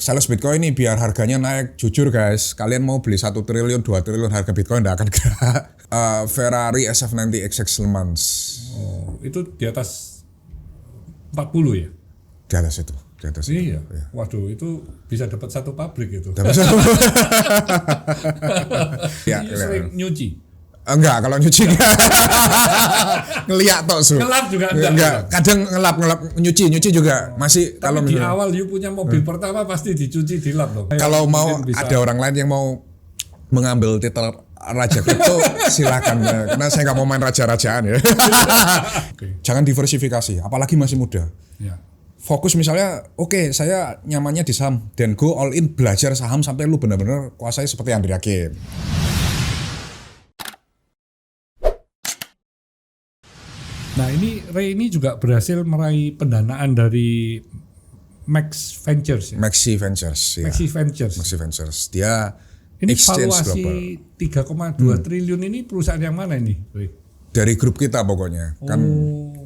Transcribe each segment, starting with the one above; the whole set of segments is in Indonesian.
sales Bitcoin ini biar harganya naik. Jujur guys, kalian mau beli 1 triliun, 2 triliun harga Bitcoin nggak akan gerak. Ferrari SF90 XX Le Mans. Oh, itu di atas 40 ya? Di atas itu. Iya. Waduh, itu bisa dapat satu pabrik itu. Ya, sering nyuci. Enggak, kalau nyuci enggak. Ngeliat tok, Su. Ngelap juga enggak. Kadang ngelap nyuci juga masih. Tapi kalau di awal you punya mobil pertama pasti dicuci dilap loh. Kalau mau ada orang lain yang mau mengambil titel raja kripto silakan ya. Karena saya nggak mau main raja-rajaan ya. Jangan diversifikasi, apalagi masih muda. Ya. Fokus misalnya, oke, saya nyamannya di saham, dan go all in belajar saham sampai lu benar-benar kuasai seperti Andrea Kim. Nah ini Ray ini juga berhasil meraih pendanaan dari Max Ventures ya? Maxi Ventures. Maxi Ventures. Dia ini exchange valuasi global. 3,2 triliun ini perusahaan yang mana ini, Ray? Dari grup kita pokoknya. Kan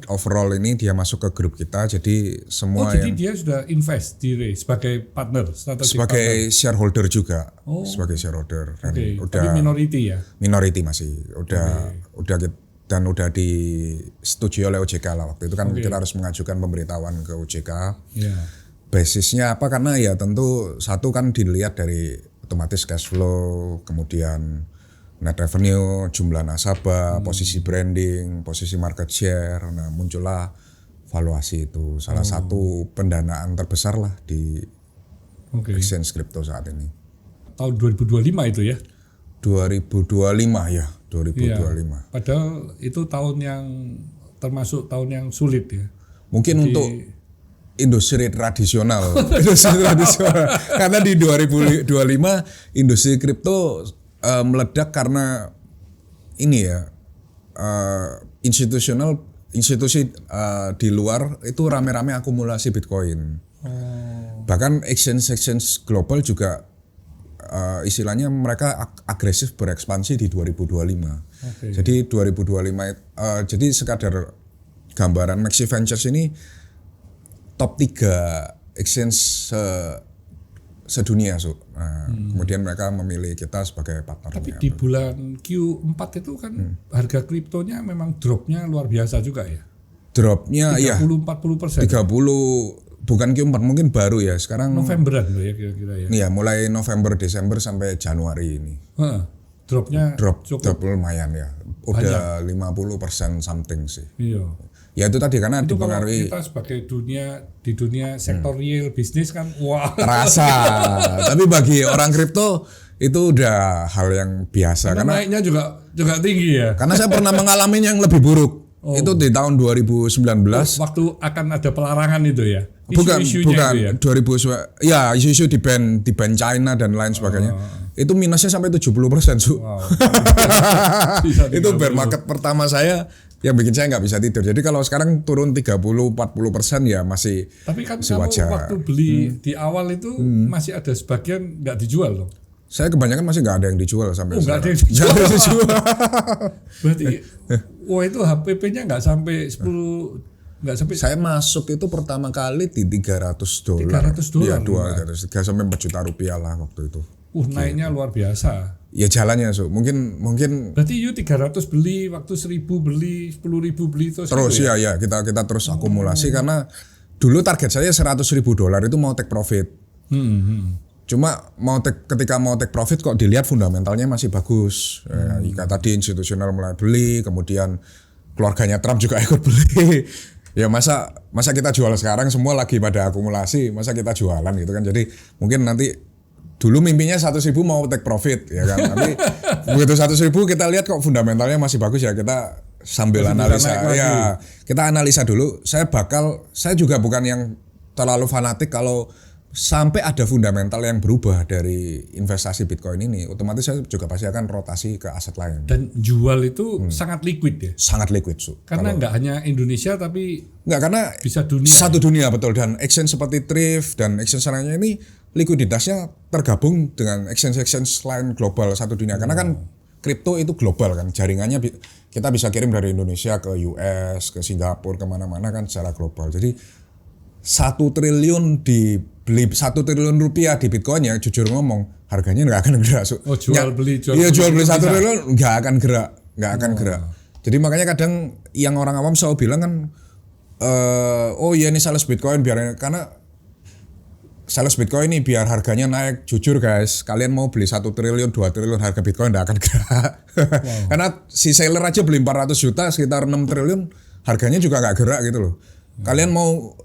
overall ini dia masuk ke grup kita, jadi semua jadi dia sudah invest di Ray sebagai partner, sebagai shareholder juga. Sebagai shareholder. Dan tapi minority ya? Minority masih. Dan udah disetujui oleh OJK lah waktu itu kan kita harus mengajukan pemberitahuan ke OJK. Yeah. Basisnya apa? Karena ya tentu satu kan dilihat dari otomatis cash flow, kemudian net revenue, jumlah nasabah, posisi branding, posisi market share. Nah muncullah valuasi itu salah satu pendanaan terbesar lah di exchange crypto saat ini. Tahun 2025 itu ya? 2025 ya. 2025. Ya, padahal itu tahun yang termasuk tahun yang sulit ya. Mungkin untuk industri tradisional. Karena di 2025 industri kripto meledak karena ini ya institusi di luar itu rame-rame akumulasi Bitcoin. Bahkan exchange global juga istilahnya mereka agresif berekspansi di 2025. Jadi 2025 jadi sekadar gambaran Maxi Ventures ini top 3 exchange sedunia, kemudian mereka memilih kita sebagai partnernya. Tapi di bulan Q4 itu kan harga kriptonya memang dropnya luar biasa juga ya. Dropnya 30-40%. 30 bukan Q4 mungkin baru ya sekarang Novemberan loh ya kira-kira ya. Iya, mulai November Desember sampai Januari ini. Dropnya drop lumayan ya. Udah banyak. 50% something sih. Iya. Ya itu tadi karena itu dipengaruhi kita sebagai di dunia sektor real bisnis kan wah terasa. Tapi bagi orang kripto itu udah hal yang biasa karena naiknya juga tinggi ya. Karena saya pernah mengalami yang lebih buruk. Itu di tahun 2019 waktu akan ada pelarangan itu ya. Bukan itu ya? 2000 ya isu-isu di ban China dan lain sebagainya. Itu minusnya sampai 70%, Su. Wow. Itu bear market pertama saya yang bikin saya nggak bisa tidur. Jadi kalau sekarang turun 30-40% ya masih. Tapi kan masih kamu wajar. Waktu beli di awal itu masih ada sebagian nggak dijual loh. Saya kebanyakan masih nggak ada yang dijual sampai sekarang. Nggak ada yang dijual. Berarti, itu HPP-nya nggak sampai 10, nggak sampai. Saya masuk itu pertama kali di $300. $300. Iya, 3 sampai 4 juta rupiah lah waktu itu. Naiknya luar biasa. Ya jalannya, Mungkin. Berarti 300 beli, waktu 1.000 beli, 10.000 beli terus gitu ya kita terus akumulasi karena dulu target saya $100.000 itu mau take profit. Cuma ketika mau take profit kok dilihat fundamentalnya masih bagus. Tadi institusional mulai beli, kemudian keluarganya Trump juga ikut beli. Ya masa kita jual sekarang semua lagi pada akumulasi, masa kita jualan gitu kan. Jadi mungkin nanti dulu mimpinya 100.000 mau take profit ya kan. Tapi begitu 100.000 kita lihat kok fundamentalnya masih bagus ya, kita sambil analisa. Ya, kita analisa dulu. Saya juga bukan yang terlalu fanatik kalau sampai ada fundamental yang berubah dari investasi Bitcoin ini, otomatis saya juga pasti akan rotasi ke aset lain. Dan jual itu sangat liquid ya? Sangat liquid, Karena nggak hanya Indonesia tapi karena bisa dunia. Satu dunia, betul. Dan exchange seperti Thrift dan exchange lainnya ini likuiditasnya tergabung dengan exchange lain global satu dunia. Karena kan kripto itu global kan, jaringannya kita bisa kirim dari Indonesia ke US, ke Singapura, kemana-mana kan secara global. Jadi 1 triliun di beli 1 triliun rupiah di Bitcoin ya jujur ngomong harganya nggak akan gerak. Oh, jual beli Iya jual beli 1 triliun nggak akan gerak. Jadi makanya kadang yang orang awam selalu bilang kan, oh iya ini sales Bitcoin karena sales Bitcoin ini biar harganya naik. Jujur guys, kalian mau beli 1 triliun, 2 triliun harga Bitcoin nggak akan gerak. Karena si seller aja beli 400 juta sekitar 6 triliun harganya juga nggak gerak gitu loh. Kalian mau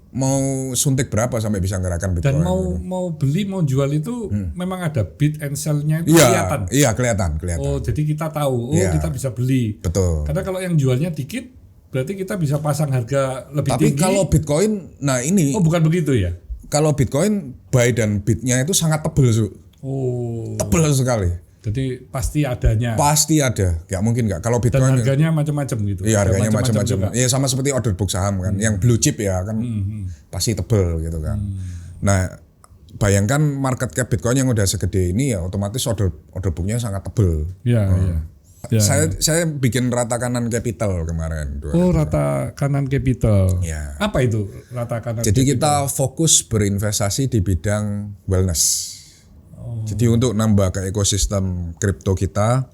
suntik berapa sampai bisa gerakan Bitcoin? Dan mau beli mau jual itu memang ada bid and sell-nya itu kelihatan. Iya kelihatan. Oh jadi kita tahu, kita bisa beli. Betul. Karena kalau yang jualnya dikit, berarti kita bisa pasang harga lebih tinggi. Tapi kalau Bitcoin, nah ini. Oh bukan begitu ya? Kalau Bitcoin buy dan bid-nya itu sangat tebal Oh. Tebal sekali. Jadi pasti adanya. Pasti ada, nggak mungkin nggak. Kalau Bitcoin dan harganya macam-macam gitu. Iya harganya macam-macam. Iya sama seperti order book saham kan, yang blue chip ya kan pasti tebel gitu kan. Nah bayangkan market cap Bitcoin yang udah segede ini ya otomatis order booknya sangat tebel. Iya. Ya, saya bikin rata kanan capital kemarin. Oh rata kanan capital. Ya. Apa itu rata kanan? Jadi capital? kita fokus berinvestasi di bidang wellness. Jadi untuk nambah ke ekosistem kripto kita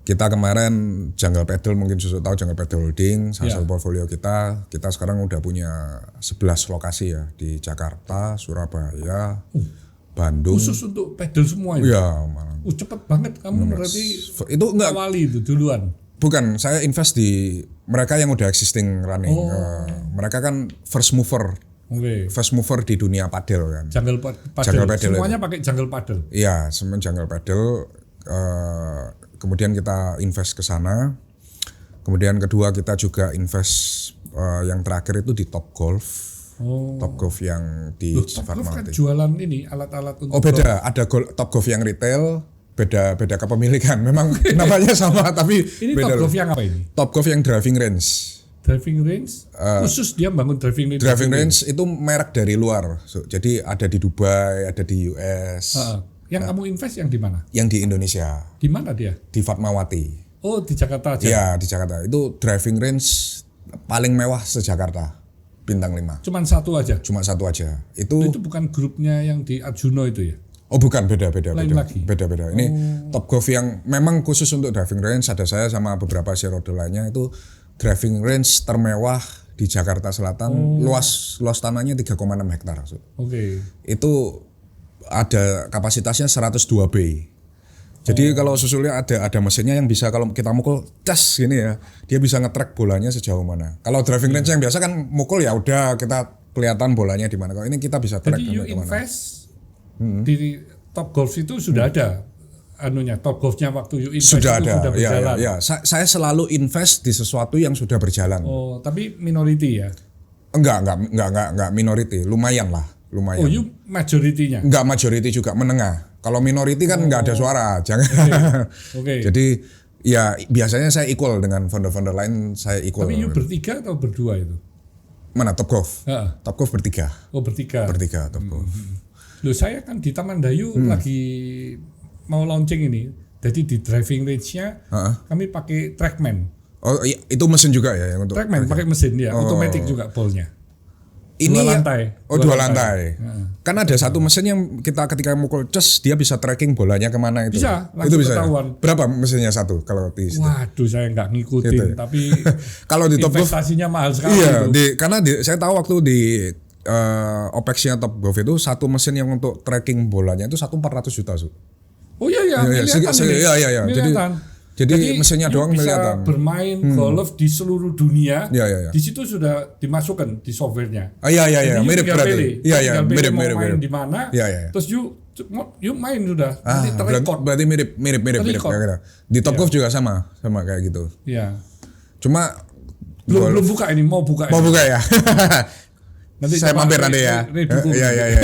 kemarin Jungle Paddle, mungkin Susu tahu Jungle Paddle Holding, salah satu portfolio kita sekarang udah punya 11 lokasi ya di Jakarta, Surabaya, Bandung. Khusus untuk pedal semua itu? Iya. Cepet banget kamu berarti itu enggak awali itu duluan? Bukan, saya invest di mereka yang udah existing running. Mereka kan first mover. First mover di dunia padel kan. Jungle paddle. Semuanya pakai jungle paddle. Iya, semua jungle paddle. Kemudian kita invest ke sana. Kemudian kedua kita juga invest yang terakhir itu di Top Golf. Top Golf yang di Fatmawati. Kan jualan ini alat-alat untuk beda. Golf. Ada Top Golf yang retail. Beda kepemilikan. Memang namanya sama tapi ini beda. Top Golf yang apa ini? Top Golf yang driving range. Driving range? Khusus dia bangun driving range? Driving range itu merek dari luar. Jadi ada di Dubai, ada di US. Yang kamu invest yang di mana? Yang di Indonesia. Di mana dia? Di Fatmawati. Oh di Jakarta aja? Iya di Jakarta. Itu driving range paling mewah se-Jakarta. Bintang 5. Cuman satu aja? Cuma satu aja. Itu bukan grupnya yang di Arjuno itu ya? Oh bukan, beda. Lagi? Beda. Ini Top Golf yang memang khusus untuk driving range. Ada saya sama beberapa shareholder lainnya itu driving range termewah di Jakarta Selatan. Luas tanahnya 3,6 hektar. Itu ada kapasitasnya 102 bay. Jadi kalau susulnya ada mesinnya yang bisa kalau kita mukul cas gini ya, dia bisa nge-track bolanya sejauh mana. Kalau driving range yang biasa kan mukul ya udah kita kelihatan bolanya di mana. Kalau ini kita bisa track kemana. Jadi you invest di Top Golf itu sudah ada Top Golfnya waktu you invest sudah itu ada. Sudah berjalan. Ya. Saya selalu invest di sesuatu yang sudah berjalan. Oh, tapi minority ya? Enggak minority, lumayan. Oh, you majority-nya? Enggak majority juga, menengah. Kalau minority kan enggak ada suara, jangan. Okay. Jadi ya biasanya saya equal dengan founder-founder lain, saya equal. Tapi you bertiga atau berdua itu? Mana Top Golf? Top Golf bertiga. Oh, bertiga. Bertiga Top Golf. Loh, saya kan di Taman Dayu lagi mau launching ini. Jadi di driving range-nya kami pakai Trackman. Oh, itu mesin juga ya yang untuk Trackman pakai mesin ya, otomatis juga ballnya. Ini dua lantai. Dua lantai. Kan ada satu mesin yang kita ketika mukul ces dia bisa tracking bolanya kemana itu. Bisa, itu bisa. Ketahuan. Berapa mesinnya satu kalau di situ? Waduh, saya nggak ngikutin, gitu ya? Tapi kalau di Top Golf investasinya mahal sekali. Iya, karena saya tahu waktu di OPEX-nya Top Golf itu satu mesin yang untuk tracking bolanya itu 1.400 juta. Oh iya, miliatan. Jadi mesinnya doang miliatan. Bisa bermain golf di seluruh dunia. Iya. Di situ sudah dimasukkan di softwarenya. Iya, mirip berarti. Iya, mirip. Main di mana? Iya. Terus you main sudah. Nanti terrekod. Berarti mirip. Di Top Golf juga sama kayak gitu. Iya. Cuma belum buka ini, mau buka. Mau buka ya. Nanti saya mampir nanti ya. Iya.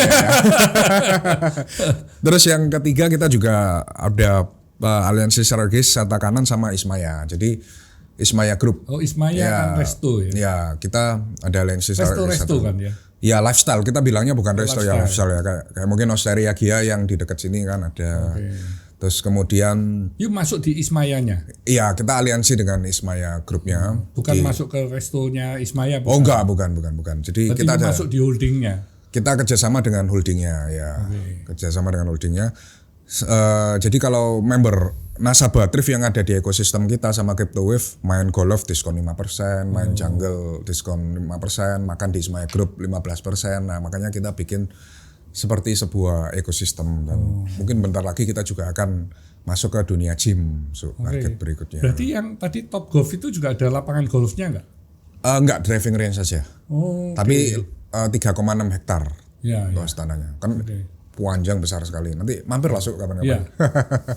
Terus yang ketiga kita juga ada aliansi strategis Sata Kanan sama Ismaya. Jadi Ismaya Group. Oh, Ismaya kan resto ya. Ya, kita ada aliansi strategis. Resto kan ya. Ya, lifestyle. Kita bilangnya bukan resto ya, lifestyle ya. Kayak mungkin Osteria Gia yang di dekat sini kan ada. Terus kemudian yuk masuk di Ismayanya. Iya, kita aliansi dengan Ismaya Groupnya. Bukan masuk ke restonya Ismaya. Oh enggak, bukan. Jadi berarti kita ada masuk di holdingnya. Kita kerjasama dengan holdingnya ya, kerjasama dengan holdingnya. Jadi kalau member nasabah Thrift yang ada di ekosistem kita sama CryptoWave, main golf diskon 5%, main jungle diskon 5%, makan di Ismaya Group 15%. Nah makanya kita bikin seperti sebuah ekosistem dan mungkin bentar lagi kita juga akan masuk ke dunia gym, market berikutnya. Berarti yang tadi Top Golf itu juga ada lapangan golfnya nggak? Enggak, driving range saja. Tapi 3,6 hektar luas tanahnya. Kan panjang besar sekali. Nanti mampir lah kapan-kapan. Ya.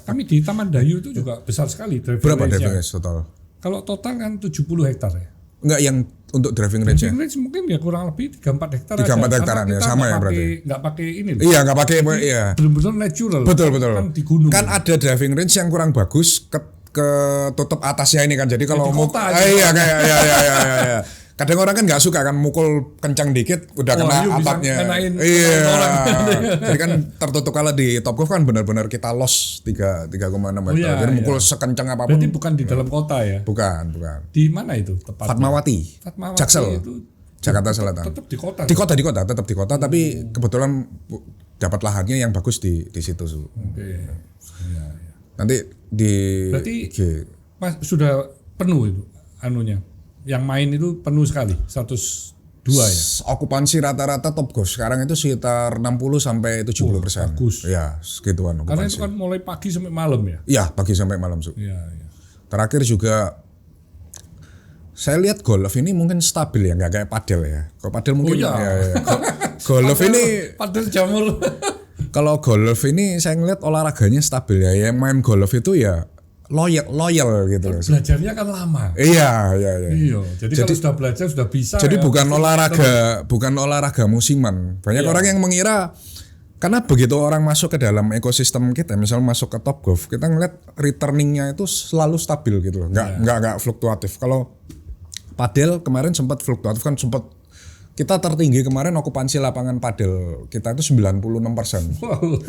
Kami di Taman Dayu itu juga besar sekali driving Berapa range-nya. driving range total? Kalau total kan 70 hektar ya. Enggak, yang untuk driving range-nya. Driving range mungkin ya kurang lebih 3-4 hektar 3-4 hektaran ya, sama ya berarti. Enggak pakai ini loh. Iya, enggak pakai iya. Benar-benar natural. Betul. Kan di gunung. Kan ada driving range yang kurang bagus ke tutup atasnya ini kan. Jadi kalau di kota aja. Iya kayak iya. Kadang orang kan nggak suka kan mukul kencang dikit udah kena atapnya. Iya. Jadi kan tertutup. Kalau di Top Golf kan benar-benar kita loss 3,6 hektar. Jadi mukul sekencang apapun. Berarti bukan di dalam kota ya? Bukan. Di mana itu tepatnya? Fatmawati. Jaksel. Itu Jakarta Selatan. Tetap di kota. Tetap di kota tapi kebetulan dapat lahannya yang bagus di situ. Oke. Ya. Nanti berarti Mas sudah penuh itu anunya. Yang main itu penuh sekali, 102 ya. Okupansi rata-rata Top Golf sekarang itu sekitar 60-70%. Bagus. Ya, segituan okupansi. Karena itu kan mulai pagi sampai malam ya. Iya, pagi sampai malam, Su. Iya. Terakhir juga saya lihat golf ini mungkin stabil ya, nggak kayak padel ya. Kalau padel mungkin ya. Golf ini padel jamur. Kalau golf ini saya ngeliat olahraganya stabil ya. Yang main golf itu ya loyal gitu loh. Belajarnya kan lama. Iya. Jadi kalau sudah belajar sudah bisa. Jadi ya, bukan olahraga musiman. Banyak orang yang mengira karena begitu orang masuk ke dalam ekosistem kita, misal masuk ke Top Golf, kita ngeliat returningnya itu selalu stabil gitu loh. Nggak fluktuatif. Kalau padel kemarin sempat fluktuatif kan sempat. Kita tertinggi kemarin okupansi lapangan padel kita itu 96%. Wow.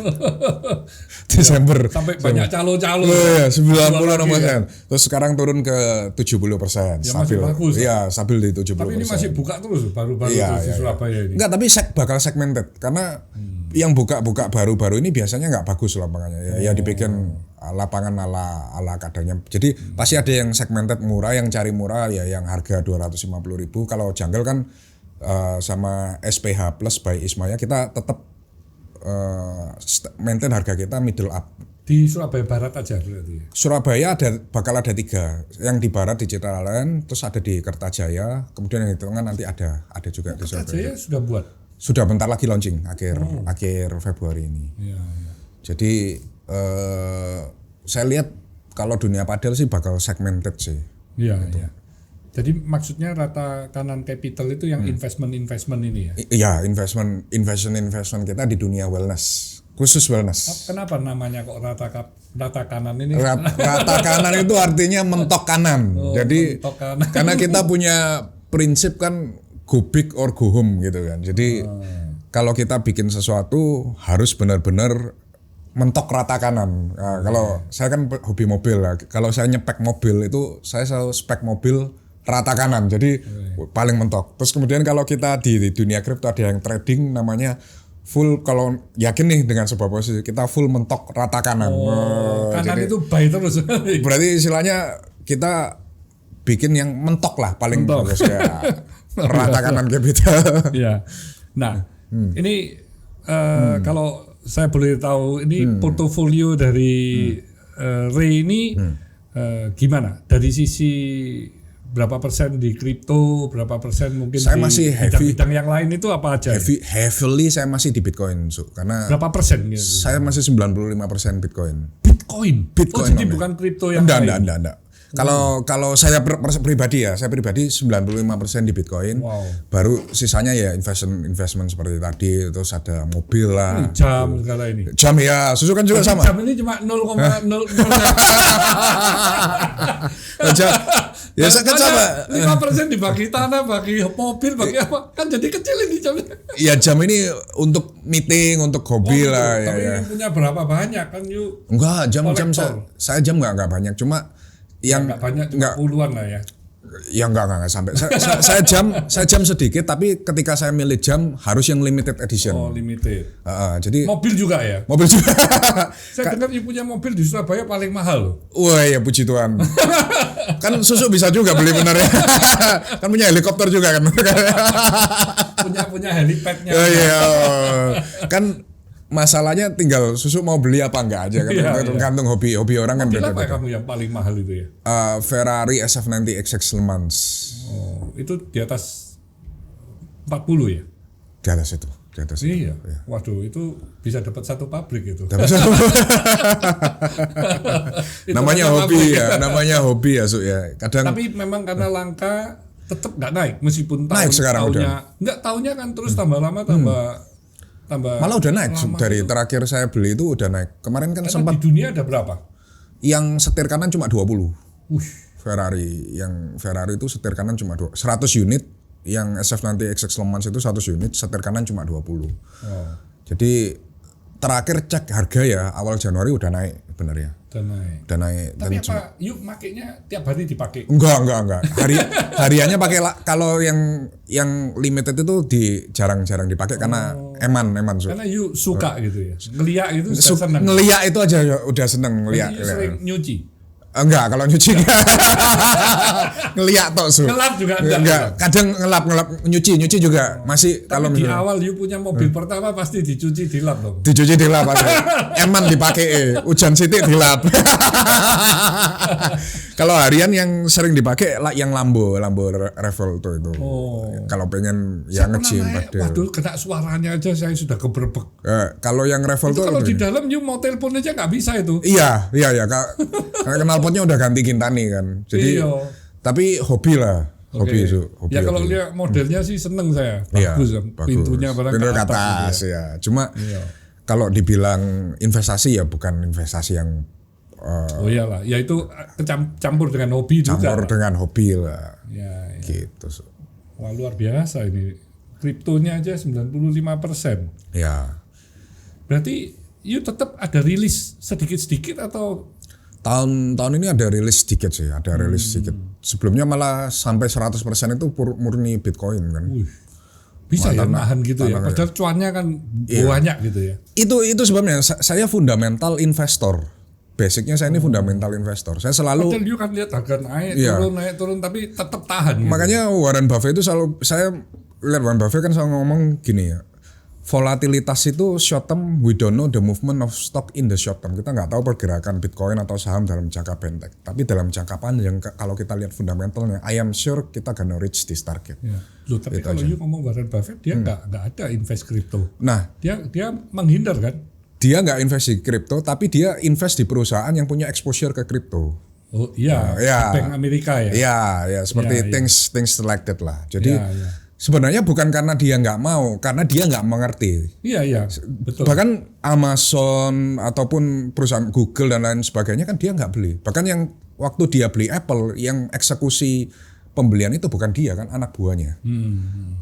Desember. Sampai banyak calo-calo. Iya, 96%. Terus sekarang turun ke 70%. Stabil. Iya, stabil di 70%. Tapi ini masih buka terus baru-baru di Surabaya ini. Enggak, tapi bakal segmented karena yang buka baru-baru ini biasanya nggak bagus lapangannya. Ya dibikin lapangan ala kadarnya. Jadi pasti ada yang segmented murah, yang cari murah ya yang harga 250.000. Kalau jungle kan sama SPH Plus by Ismaya kita tetap maintain harga kita middle up. Di Surabaya Barat aja berarti. Surabaya bakal ada 3. Yang di barat di Citraland, terus ada di Kertajaya, kemudian yang di tengah nanti ada juga di Surabaya. Kertajaya sudah buat. Sudah bentar lagi launching akhir Februari ini. Iya. Jadi saya lihat kalau dunia padel sih bakal segmented sih. Iya. Jadi maksudnya rata kanan capital itu yang investment ini ya? Iya, investment kita di dunia wellness, khusus wellness. Kenapa namanya kok rata kanan ini? Rata kanan itu artinya mentok kanan. Jadi mentok kanan. Karena kita punya prinsip kan go big or go home gitu kan. Jadi kalau kita bikin sesuatu harus benar-benar mentok rata kanan. Nah, kalau saya kan hobi mobil lah. Kalau saya nyepek mobil itu saya selalu spek mobil rata kanan, jadi paling mentok. Terus kemudian kalau kita di dunia kripto ada yang trading namanya full, kalau yakin nih dengan sebuah posisi kita full mentok rata kanan. Kanan jadi, itu buy terus. Berarti istilahnya kita bikin yang mentok lah paling bagus ya. Rata kanan capital. Iya. Nah, ini kalau saya boleh tahu ini portofolio dari Ray ini gimana? Dari sisi berapa persen di kripto, berapa persen mungkin saya di masih bidang yang lain itu apa aja? Heavily saya masih di Bitcoin, karena berapa persen gitu? Saya masih 95% Bitcoin. Oh, jadi bukan kripto yang lain? Enggak. Kalau saya pribadi 95% di Bitcoin. Wow. Baru sisanya ya investment seperti tadi, terus ada mobil lah. Jam segala ini. Jam ya, susu kan juga sama. Jam ini cuma 0,0. Ya kan sama. 5% dibagi tanah, bagi mobil, bagi apa? Kan jadi kecil ini jamnya. Iya, jam ini untuk meeting, untuk hobi lah. Tapi ya. punya berapa banyak kan Enggak, jam saya jam enggak banyak, cuma yang enggak banyak, cuma puluhan lah ya. Ya enggak sampai. Saya jam sedikit, tapi ketika saya milih jam harus yang limited edition. Oh, limited. Jadi mobil juga ya? Mobil juga. Saya dengar you punya mobil di Surabaya paling mahal loh. Wah ya puji Tuhan. Kan Susu bisa juga beli benar ya. Kan punya helikopter juga kan. punya helipadnya. Iya. Kan masalahnya tinggal Susu mau beli apa enggak aja kan. Tergantung hobi orang kan beda. beda-beda. Apa kamu yang paling mahal itu ya? Ferrari SF90 XX Le Mans. Oh, itu di atas 40 ya? Di atas itu. Iya. Waduh, itu bisa dapat satu pabrik itu. Namanya hobi ya, Su ya. Kadang. Tapi memang karena langka tetap nggak naik meskipun naik sekarang tahunnya kan terus tambah lama tambah malah udah naik dari itu. Terakhir saya beli itu udah naik. Kemarin kan sempat di dunia ada berapa? Yang setir kanan cuma 20. Ferrari itu setir kanan cuma 100 unit, yang SF90 XX Le Mans itu 100 unit, setir kanan cuma 20. Jadi terakhir cek harga ya awal Januari udah naik bener ya. Udah naik. Tapi apa yuk makainya tiap hari dipakai? Enggak. Hariannya pakai kalau yang limited itu jarang dipakai karena eman so. Karena yuk suka gitu ya. Ngeliak gitu seneng. Ngeliak itu aja udah seneng ngeliak. Sering nyuci. Enggak, kalau nyuci ngeliat tok Su. Ngelap juga enggak. Kadang ngelap nyuci juga masih. Tapi kalau di awal you punya mobil pertama pasti dicuci dilap dong. Dicuci dilap pasti. Eman dipakai, hujan sithik dilap. Kalau harian yang sering dipakai yang Lambo Revel itu. Kalau pengen yang nge-gym waduh, kena suaranya aja saya sudah keberebek. Kalau yang Revel tuh kalau di dalam you mau telepon aja nggak bisa itu. Iya. Karena knalpotnya udah ganti Gintani kan. Jadi tapi hobi lah. Hobi. Ya kalau lihat modelnya sih seneng saya. Bagus. Pintunya barang ke atas ya. Cuma kalau dibilang investasi ya bukan investasi yang iyalah. Ya itu campur dengan hobi juga. Campur dengan hobi lah. Ya. Gitu. Wah, luar biasa ini. Kriptonya aja 95%. Ya. Berarti you tetap ada rilis sedikit-sedikit atau tahun ini ada rilis sedikit sih, sedikit. Sebelumnya malah sampai 100% itu murni Bitcoin kan. Bisa ya nahan gitu ya. Padahal cuannya kan banyak gitu ya. Itu sebabnya saya fundamental investor. Basicnya saya ini fundamental investor. Saya selalu. Padahal you kan lihat harga naik turun tapi tetap tahan. Makanya gitu. Warren Buffett itu saya lihat Warren Buffett kan selalu ngomong gini ya. Volatilitas itu short term, we don't know the movement of stock in the short term. Kita nggak tahu pergerakan Bitcoin atau saham dalam jangka pendek. Tapi dalam jangka panjang, kalau kita lihat fundamentalnya, I am sure kita gonna reach this target. Ya. Loh, tapi kalau you ngomong Warren Buffett, dia nggak ada invest crypto. Nah, dia menghindar kan? Dia nggak invest di crypto, tapi dia invest di perusahaan yang punya exposure ke crypto. Oh iya, Bank Amerika ya. Iya, seperti things like that lah. Jadi sebenarnya bukan karena dia nggak mau, karena dia nggak mengerti. Iya, betul. Bahkan Amazon ataupun perusahaan Google dan lain sebagainya kan dia nggak beli. Bahkan yang waktu dia beli Apple, yang eksekusi pembelian itu bukan dia kan, anak buahnya.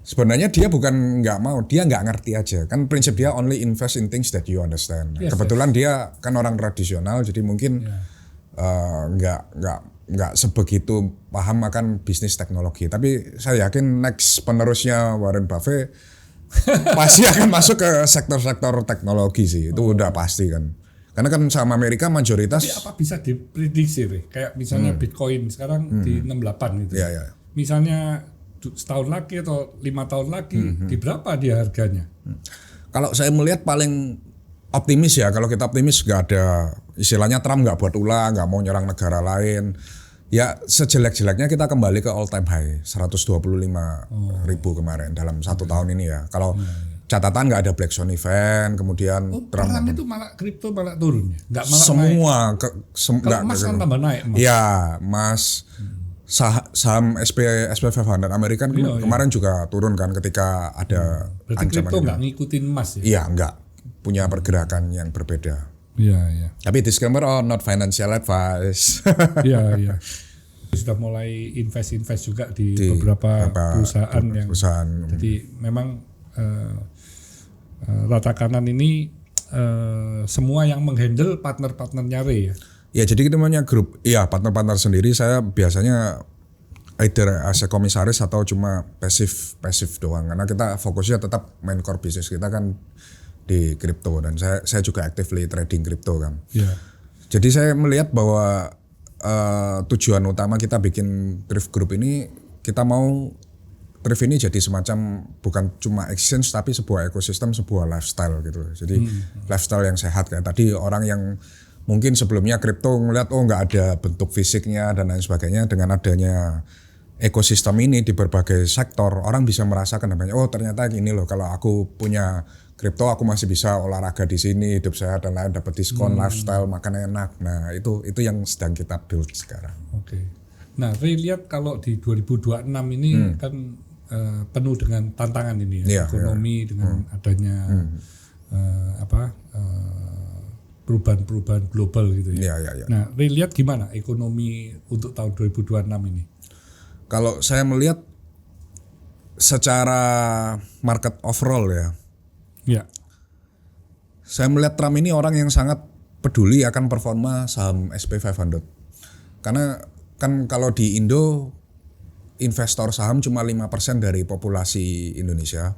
Sebenarnya dia bukan nggak mau, dia nggak ngerti aja. Kan prinsip dia only invest in things that you understand. Kebetulan dia kan orang tradisional, jadi mungkin nggak sebegitu paham akan bisnis teknologi. Tapi saya yakin next penerusnya Warren Buffett pasti akan masuk ke sektor-sektor teknologi sih. Itu udah pasti kan. Karena kan sama Amerika mayoritas. Tapi apa bisa diprediksi deh? Kayak misalnya Bitcoin sekarang di 68 gitu. Iya. Misalnya setahun lagi atau 5 tahun lagi di berapa dia harganya? Kalau saya melihat paling optimis ya, kalau kita optimis nggak ada istilahnya Trump nggak buat ulah, nggak mau nyerang negara lain. Ya sejelek-jeleknya kita kembali ke all time high 125.000 kemarin dalam 1 tahun ini ya. Kalau catatan nggak ada Black Swan event, kemudian Trump perang itu malah kripto malah turun ya? Nggak malah semua naik. Kalau emas kan tambah naik. Ya emas saham SP 500 Amerika kemarin juga turun kan ketika ada berarti kripto nggak ngikutin emas ya? Iya nggak, punya pergerakan yang berbeda. Iya. Tapi disclaimer, not financial advice. Iya. Sudah mulai invest juga di beberapa perusahaan yang. Jadi memang Rata Kanan ini semua yang menghandle partner-partnernya Ray ya. Ya jadi kita namanya grup, iya partner-partner sendiri. Saya biasanya either as a komisaris atau cuma pasif doang, karena kita fokusnya tetap main core business kita kan di kripto, dan saya juga actively trading kripto kan. Yeah. Jadi saya melihat bahwa tujuan utama kita bikin Thrift Group ini, kita mau Thrift ini jadi semacam bukan cuma exchange tapi sebuah ekosistem, sebuah lifestyle gitu. Jadi lifestyle yang sehat, kayak tadi orang yang mungkin sebelumnya kripto ngeliat nggak ada bentuk fisiknya dan lain sebagainya, dengan adanya ekosistem ini di berbagai sektor, orang bisa merasakan namanya, oh ternyata gini loh, kalau aku punya kripto aku masih bisa olahraga di sini, hidup sehat dan lain, dapat diskon, lifestyle, makan enak. Nah itu yang sedang kita build sekarang. Oke. Nah, Ray lihat kalau di 2026 ini kan penuh dengan tantangan ini ya, ekonomi dengan adanya perubahan-perubahan global gitu ya. Nah, Ray lihat gimana ekonomi untuk tahun 2026 ini? Kalau saya melihat secara market overall ya, saya melihat Trump ini orang yang sangat peduli akan performa saham SP500. Karena kan kalau di Indo investor saham cuma 5% dari populasi Indonesia.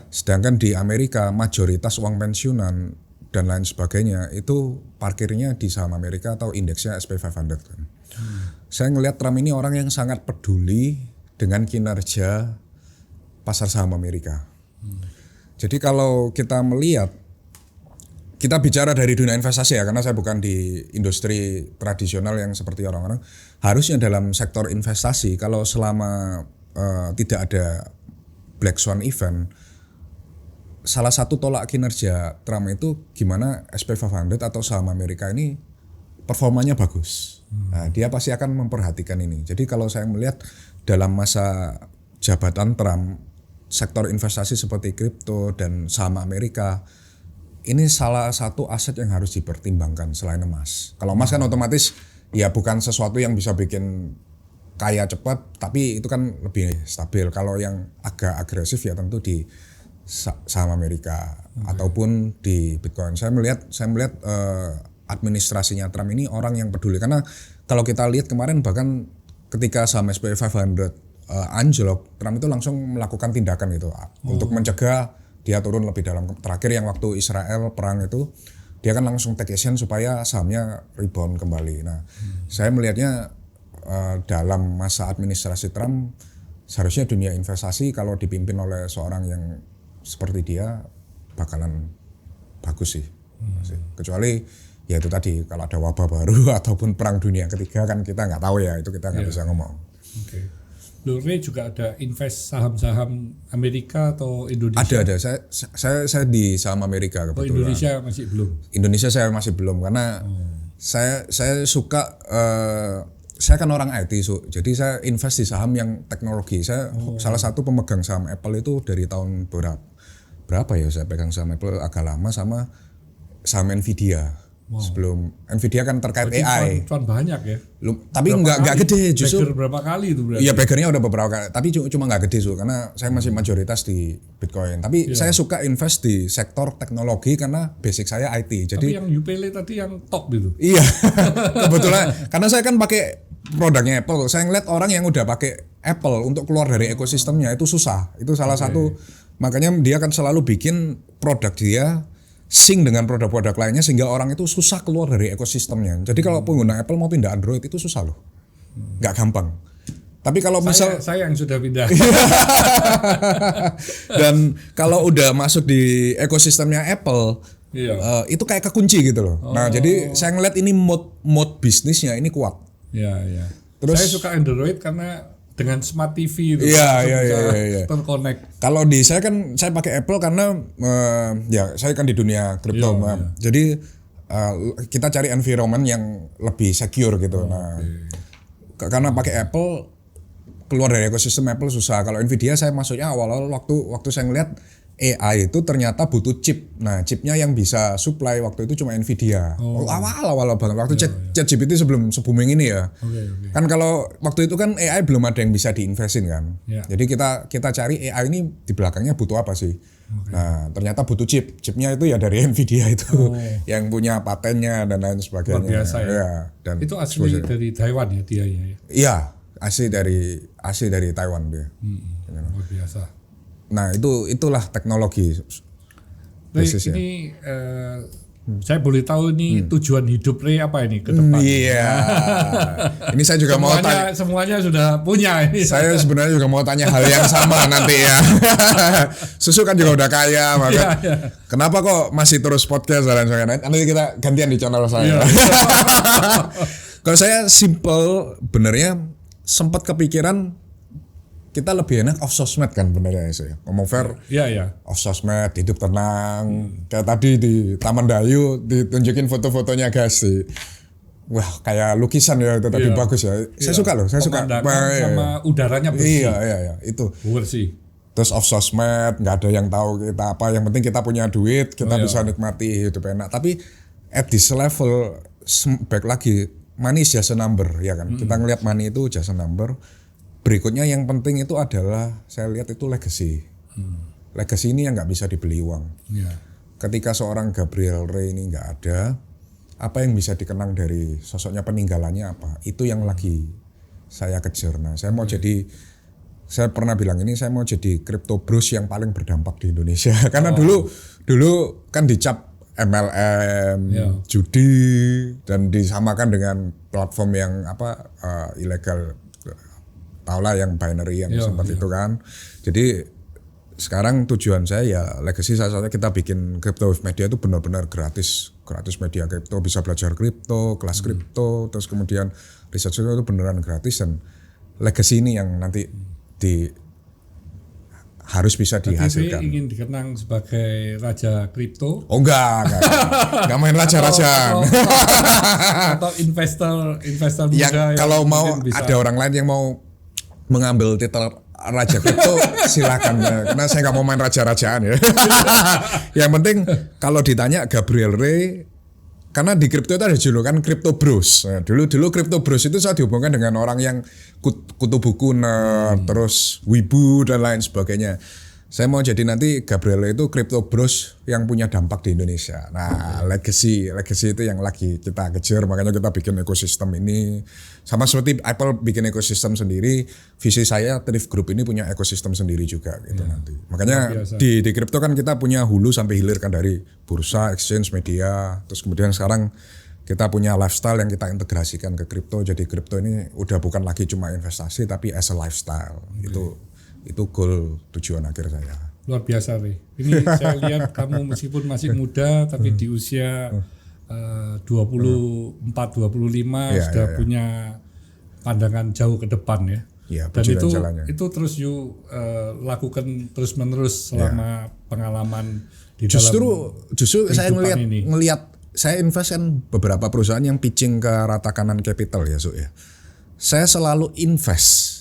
Sedangkan di Amerika mayoritas uang pensiunan dan lain sebagainya itu parkirnya di saham Amerika atau indeksnya SP500 kan. Saya ngelihat Trump ini orang yang sangat peduli dengan kinerja pasar saham Amerika. Jadi kalau kita melihat, kita bicara dari dunia investasi ya, karena saya bukan di industri tradisional yang seperti orang-orang. Harusnya dalam sektor investasi, kalau selama tidak ada Black Swan event, salah satu tolak kinerja Trump itu gimana SP500 atau saham Amerika ini performanya bagus. Nah, dia pasti akan memperhatikan ini. Jadi kalau saya melihat dalam masa jabatan Trump, sektor investasi seperti kripto dan saham Amerika ini salah satu aset yang harus dipertimbangkan selain emas. Kalau emas kan otomatis ya bukan sesuatu yang bisa bikin kaya cepat, tapi itu kan lebih stabil. Kalau yang agak agresif ya tentu di saham Amerika ataupun di Bitcoin. Saya melihat administrasinya Trump ini orang yang peduli, karena kalau kita lihat kemarin bahkan ketika saham SP500 anjlok, Trump itu langsung melakukan tindakan itu untuk mencegah dia turun lebih dalam. Terakhir yang waktu Israel perang itu, dia kan langsung take action supaya sahamnya rebound kembali. Nah, saya melihatnya dalam masa administrasi Trump seharusnya dunia investasi kalau dipimpin oleh seorang yang seperti dia bakalan bagus sih. Kecuali ya itu tadi, kalau ada wabah baru ataupun perang dunia ketiga kan kita nggak tahu ya, itu kita nggak bisa ngomong. Oke. Ray juga ada invest saham-saham Amerika atau Indonesia? Ada. Saya di saham Amerika kebetulan. Indonesia masih belum? Indonesia saya masih belum, karena saya suka, saya kan orang IT, jadi saya invest di saham yang teknologi. Saya salah satu pemegang saham Apple itu dari tahun berapa ya saya pegang saham Apple agak lama, sama saham Nvidia. Sebelum Nvidia kan terkait AI. Cuan banyak ya. Tapi nggak gede justru. Berapa kali itu berarti? Iya, baggernya udah beberapa kali, tapi cuma nggak gede karena saya masih mayoritas di Bitcoin. Tapi saya suka invest di sektor teknologi karena basic saya IT. Jadi tapi yang Upele tadi yang top gitu. Iya. Kebetulan karena saya kan pakai produknya Apple. Saya ngeliat orang yang udah pakai Apple untuk keluar dari ekosistemnya itu susah. Itu salah satu, makanya dia kan selalu bikin produk dia sync dengan produk-produk lainnya sehingga orang itu susah keluar dari ekosistemnya. Jadi kalau pengguna Apple mau pindah Android itu susah loh, nggak gampang. Tapi kalau saya yang sudah pindah. Dan kalau udah masuk di ekosistemnya Apple, itu kayak kekunci gitu loh. Nah jadi saya ngeliat ini mode bisnisnya ini kuat. Iya. Terus saya suka Android karena dengan Smart TV itu iya. terkonek. Kalau di saya kan saya pakai Apple karena ya saya kan di dunia kripto, jadi kita cari environment yang lebih secure gitu. Karena pakai Apple keluar dari ekosistem Apple susah. Kalau Nvidia saya masuknya awal-awal waktu saya ngeliat AI itu ternyata butuh chip. Nah, chipnya yang bisa supply waktu itu cuma Nvidia. Awal-awal banget waktu ChatGPT sebelum se-booming ini ya. Kan kalau waktu itu kan AI belum ada yang bisa diinvestin kan. Jadi kita cari AI ini di belakangnya butuh apa sih. Nah, ternyata butuh chip. Chipnya itu ya dari Nvidia itu yang punya patennya dan lain sebagainya. Luar biasa ya. Dan itu asli dari Taiwan ya dia ya. Iya. asli dari Taiwan dia. Luar biasa. Nah itulah teknologi. Basisnya. Ini saya boleh tahu ini tujuan hidup Ray apa ini ke depan? Iya. Ini saya juga mau tanya. Semuanya sudah punya ini. Saya sebenarnya juga mau tanya hal yang sama nanti ya. Susu kan juga udah kaya, maka kenapa kok masih terus podcast dan sebagainya? Nanti kita gantian di channel saya. Kalau saya simple, benernya sempat kepikiran kita lebih enak off sosmed kan benernya saya. Ngomong fair. Iya. Off sosmed, hidup tenang. Kayak tadi di Taman Dayu ditunjukin foto-fotonya Gasti. Wah, kayak lukisan ya itu tadi bagus ya. Saya suka loh, saya suka. Sama udaranya bersih. Iya, itu. Bersih. Terus off sosmed, nggak ada yang tahu kita apa. Yang penting kita punya duit, kita bisa nikmati hidup enak. Tapi at this level, back lagi, money is just a number, ya kan. Kita ngelihat money itu just a number. Berikutnya yang penting itu adalah saya lihat itu legacy. Legacy ini yang nggak bisa dibeli uang. Ketika seorang Gabriel Ray ini nggak ada, apa yang bisa dikenang dari sosoknya, peninggalannya apa? Itu yang lagi saya kejar. Nah, saya mau jadi, saya pernah bilang ini, saya mau jadi crypto bros yang paling berdampak di Indonesia. Karena dulu kan dicap MLM, judi, dan disamakan dengan platform yang ilegal. Taulah yang binary yang sempat itu kan. Jadi sekarang tujuan saya ya legacy saya kita bikin Crypto with Media itu benar-benar gratis media kripto, bisa belajar kripto, kelas kripto, terus kemudian research itu beneran gratis, dan legacy ini yang nanti harus bisa dihasilkan. Ingin dikenang sebagai raja kripto? Oh enggak main raja-rajaan. Atau investor muda yang kalau mau bisa. Ada orang lain yang mau mengambil titel raja kripto silakan, karena saya nggak mau main raja-rajaan ya. Yang penting kalau ditanya Gabriel Ray, karena di kripto itu ada julukan Crypto Bros. Nah, dulu Crypto Bros itu saya dihubungkan dengan orang yang kutu buku, terus wibu dan lain sebagainya. Saya mau jadi nanti Gabriel Ray itu Crypto Bros yang punya dampak di Indonesia. Nah, legacy itu yang lagi kita kejar, makanya kita bikin ekosistem ini. Sama seperti Apple bikin ekosistem sendiri, visi saya Thrift Group ini punya ekosistem sendiri juga gitu nanti. Makanya di kripto kan kita punya hulu sampai hilir kan, dari bursa, exchange, media, terus kemudian sekarang kita punya lifestyle yang kita integrasikan ke kripto. Jadi kripto ini udah bukan lagi cuma investasi tapi as a lifestyle. Itu goal tujuan akhir saya. Luar biasa, Ray. Ini saya lihat kamu meskipun masih muda tapi di usia 24-25 sudah punya pandangan jauh ke depan ya. Dan itu terus lakukan terus-menerus selama pengalaman di justru saya ngelihat saya invest kan beberapa perusahaan yang pitching ke rata kanan capital ya, ya. Saya selalu invest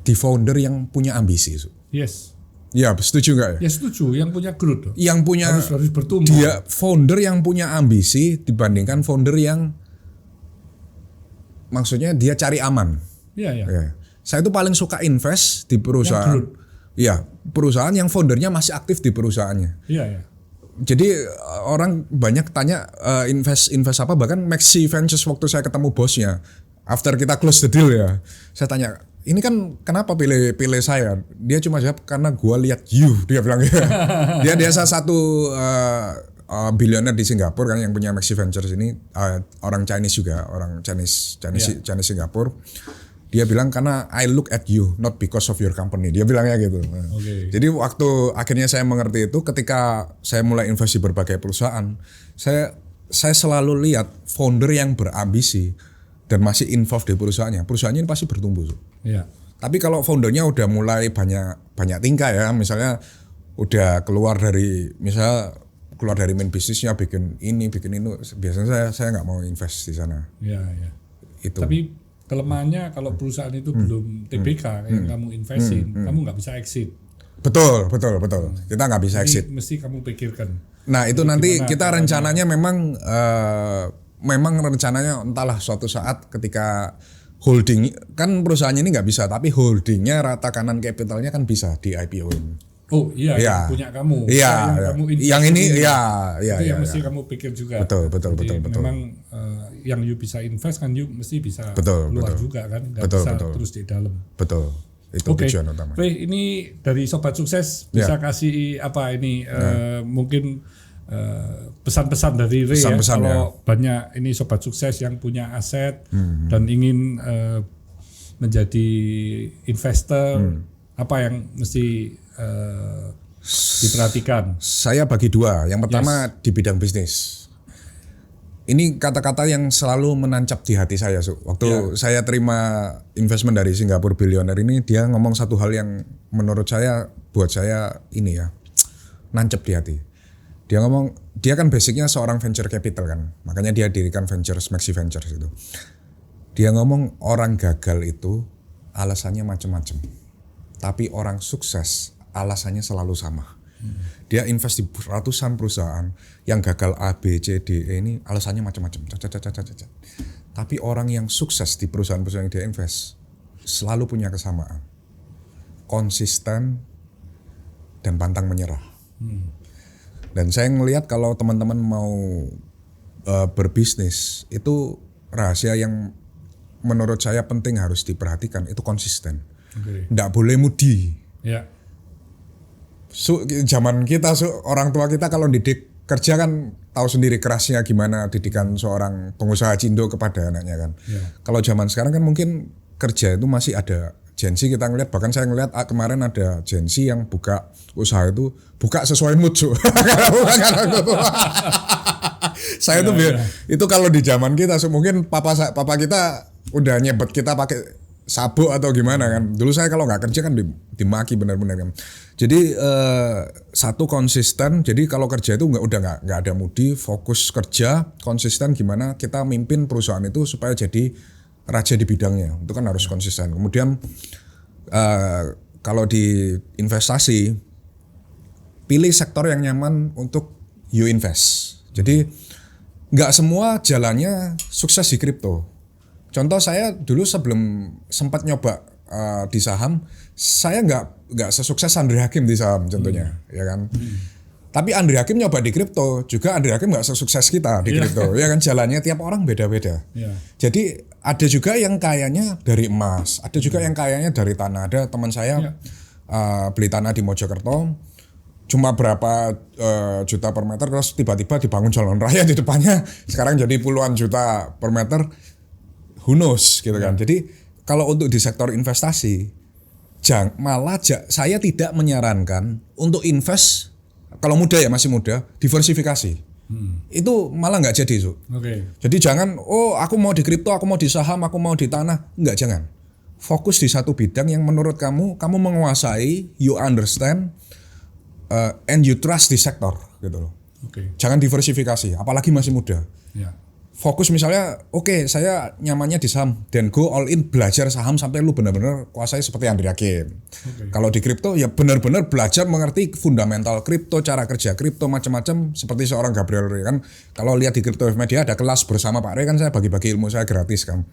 di founder yang punya ambisi. Yes. Ya, setuju nggak ya? Ya setuju, yang punya growth. Yang punya harus bertumbuh. Dia founder yang punya ambisi dibandingkan founder yang maksudnya dia cari aman. Iya. Ya. Saya itu paling suka invest di perusahaan. Iya, perusahaan yang foundernya masih aktif di perusahaannya. Iya. Jadi orang banyak tanya invest apa, bahkan Maxi Ventures waktu saya ketemu bosnya, after kita close the deal ya, saya tanya, ini kan kenapa pilih saya? Dia cuma jawab karena gua lihat dia bilang gitu. Dia salah satu billionaire di Singapura kan yang punya Maxi Ventures ini, orang Chinese juga, orang Chinese Singapura. Dia bilang karena I look at you not because of your company. Dia bilangnya gitu. Jadi waktu akhirnya saya mengerti itu, ketika saya mulai investasi berbagai perusahaan, saya selalu lihat founder yang berambisi dan masih involved di perusahaannya ini pasti bertumbuh. Iya. Tapi kalau foundernya udah mulai banyak tingkah ya, misalnya udah keluar dari main bisnisnya, bikin ini, biasanya saya nggak mau invest di sana. Iya. Itu. Tapi kelemahannya kalau perusahaan itu belum TBK yang kamu investin, kamu nggak bisa exit. Betul. Kita nggak bisa exit. Mesti kamu pikirkan. Nah itu nanti kita rencananya memang rencananya entahlah suatu saat ketika holding kan perusahaannya ini nggak bisa, tapi holdingnya rata kanan capitalnya kan bisa di IPO-in. Oh iya, Iya. yang punya kamu. Iya, yang iya. kamu invest Yang ini, dulu. iya, Itu iya, yang mesti iya. kamu pikir juga. Betul. Jadi memang yang you bisa invest kan you mesti bisa Betul, keluar betul. juga kan, nggak Betul, bisa betul. terus di dalam. Betul. Itu Oke, tujuan utama. Ray, ini dari Sobat Sukses bisa kasih apa ini mungkin pesan-pesan dari Ray ya, Pesan-pesan, kalau banyak ini Sobat Sukses yang punya aset dan ingin menjadi investor, apa yang mesti diperhatikan? Saya bagi dua. Yang pertama di bidang bisnis. Ini kata-kata yang selalu menancap di hati saya, Su. Waktu saya terima investment dari Singapore Billionaire ini, dia ngomong satu hal yang menurut saya, buat saya ini ya, nancap di hati. Dia ngomong, dia kan basicnya seorang venture capital kan, makanya dia dirikan Ventures, Maxi Ventures itu. Dia ngomong orang gagal itu alasannya macam-macam, tapi orang sukses alasannya selalu sama. Dia invest di ratusan perusahaan yang gagal A, B, C, D, E ini alasannya macam-macam. Tapi orang yang sukses di perusahaan-perusahaan yang dia invest selalu punya kesamaan. Konsisten dan pantang menyerah. Dan saya ngelihat kalau teman-teman mau berbisnis, itu rahasia yang menurut saya penting harus diperhatikan, itu konsisten. Nggak boleh mudi. Ya. Zaman kita, orang tua kita kalau didik kerja kan tahu sendiri kerasnya gimana didikan seorang pengusaha cindo kepada anaknya kan. Kalau zaman sekarang kan mungkin kerja itu masih ada Gen Z, kita ngeliat, bahkan saya ngeliat kemarin ada Gen Z yang buka usaha itu buka sesuai mood. Saya tuh itu kalau di zaman kita mungkin papa kita udah nyebet kita pakai sabuk atau gimana kan. Dulu saya kalau nggak kerja kan dimaki benar-benar kan. Jadi satu konsisten. Jadi kalau kerja itu udah nggak ada mudi, fokus kerja, konsisten gimana kita mimpin perusahaan itu supaya jadi raja di bidangnya. Itu kan harus konsisten. Kemudian kalau di investasi, pilih sektor yang nyaman untuk you invest. Jadi nggak semua jalannya sukses di kripto. Contoh saya dulu sebelum sempat nyoba di saham, saya nggak sesukses Andri Hakim di saham contohnya, ya kan. Tapi Andri Hakim nyoba di kripto, juga Andri Hakim nggak sesukses kita di kripto, ya kan. Jalannya tiap orang beda-beda. Jadi ada juga yang kayanya dari emas, ada juga yang kayanya dari tanah. Ada teman saya beli tanah di Mojokerto, cuma berapa juta per meter, terus tiba-tiba dibangun jalan raya di depannya, sekarang jadi puluhan juta per meter. Who knows gitu kan. Jadi kalau untuk di sektor investasi, saya tidak menyarankan untuk invest kalau muda ya, masih muda, diversifikasi. Itu malah nggak jadi, Jadi jangan, aku mau di kripto, aku mau di saham, aku mau di tanah. Enggak, jangan. Fokus di satu bidang yang menurut kamu menguasai, you understand, and you trust di sektor gitu loh. Jangan diversifikasi, apalagi masih muda. Fokus misalnya, saya nyamannya di saham, dan go all in belajar saham sampai lu benar-benar kuasai seperti Andri Hakim. Kalau di kripto ya benar-benar belajar mengerti fundamental kripto, cara kerja kripto macam-macam seperti seorang Gabriel Ray kan. Kalau lihat di Crypto Media ada kelas bersama Pak Ray kan, saya bagi-bagi ilmu saya gratis kan.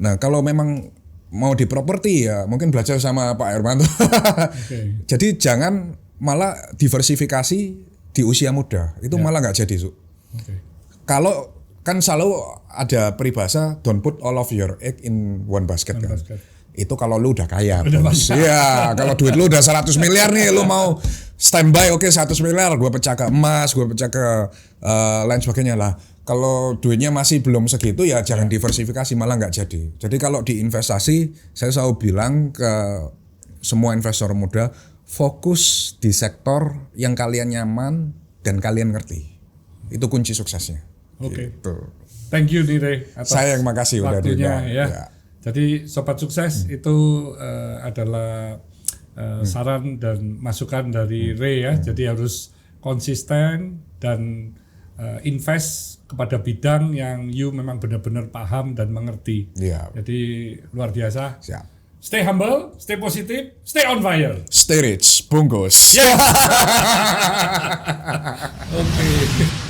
Nah, kalau memang mau di properti ya mungkin belajar sama Pak Hermanto. Jadi jangan malah diversifikasi di usia muda. Itu malah nggak jadi, Kalau kan selalu ada peribahasa don't put all of your egg in one basket kan. Itu kalau lu udah kaya. Iya, kalau duit lu udah 100 miliar nih, lu mau standby 100 miliar, gua pecah ke emas, gua pecah ke lain sebagainya lah. Kalau duitnya masih belum segitu ya jangan diversifikasi, malah nggak jadi. Jadi kalau di investasi, saya selalu bilang ke semua investor muda, fokus di sektor yang kalian nyaman dan kalian ngerti. Itu kunci suksesnya. Gitu. Thank you nih Ray atas saya yang makasih udah waktunya ya. Jadi Sobat Sukses itu adalah saran dan masukan dari Ray ya. Jadi harus konsisten dan invest kepada bidang yang you memang benar-benar paham dan mengerti. Jadi luar biasa. Stay humble, stay positif, stay on fire. Stay rich, bungkus. Oke.